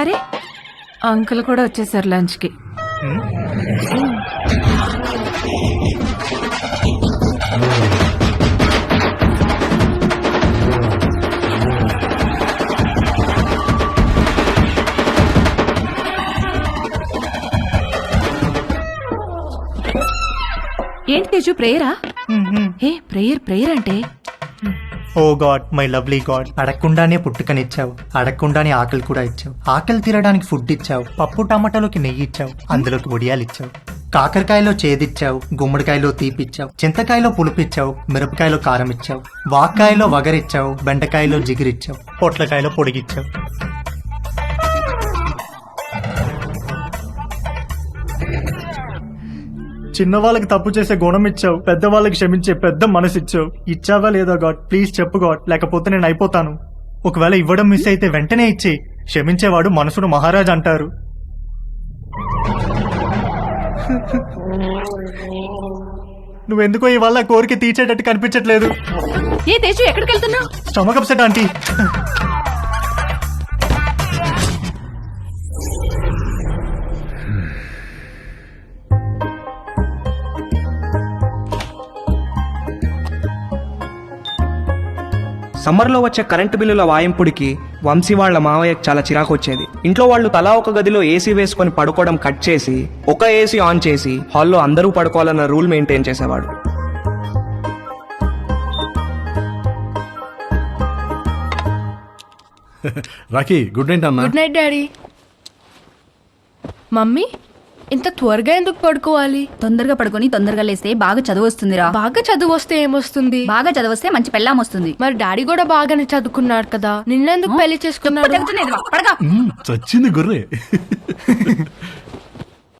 అరే అంకుల్ కూడా వచ్చేసారు లంచ్ కి. ఏంటి తేజు ప్రేయరా? ఏ ప్రేయర్ అంటే? ఓ గాడ్, మై లవ్లీ గాడ్, అడగకుండానే పుట్టుకనిచ్చావు, అడగకుండానే ఆకలి కూడా ఇచ్చావు, ఆకలి తీరడానికి ఫుడ్ ఇచ్చావు, పప్పు టమాటాలోకి నెయ్యి ఇచ్చావు, అందులోకి వడియాలు ఇచ్చావు, కాకరకాయలో చేదిచ్చావు, గుమ్మడికాయలో తీపిచ్చావు, చింతకాయలో పులుపిచ్చావు, మిరపకాయలో కారం ఇచ్చావు, వాక్కాయలో వగరిచ్చావు, బెండకాయలో జిగిరిచ్చావు, పొట్లకాయలో పొడిగిచ్చావు. చిన్నవాళ్ళకి తప్పు చేసే గుణం ఇచ్చావు, పెద్దవాళ్ళకి క్షమించే పెద్ద మనసు ఇచ్చావు. ఇచ్చావా లేదా గాడ్? ప్లీజ్ చెప్పు గాడ్, లేకపోతే నేను అయిపోతాను. ఒకవేళ ఇవ్వడం మిస్ అయితే వెంటనే ఇచ్చేయి. క్షమించేవాడు మనసును మహారాజ్ అంటారు. నువ్వెందుకో ఇవాళ కోరిక తీర్చేటట్టు కనిపించట్లేదు. ఏ తేజు ఎక్కడికి వెళ్తున్నావు? Stomach upset aunty. సమ్మర్లో వచ్చే కరెంటు బిల్లుల వాయింపుడికి వంశీ వాళ్ళ మావయ్యకి చాలా చిరాకు వచ్చేది. ఇంట్లో వాళ్ళు తలా ఒక గదిలో ఏసీ వేసుకొని పడుకోవడం కట్ చేసి ఒక ఏసీ ఆన్ చేసి హాల్లో అందరూ పడుకోవాలన్న రూల్ మెయింటైన్ చేసేవాడు. రాఖీ, గుడ్ నైట్ అన్న. Good night daddy. మమ్మీ, ఇంత త్వరగా ఎందుకు పడుకోవాలి? తొందరగా పడుకొని తొందరగా లేస్తే బాగా చదువు వస్తుందిరా. బాగా చదువు వస్తే ఏమొస్తుంది? బాగా చదివస్తే మంచి పెళ్ళాం వస్తుంది. మరి డాడీ కూడా బాగానే చదువుకున్నాడు కదా, నిన్నెందుకు పెళ్లి చేసుకున్నాడు? చచ్చింది గుర్రే.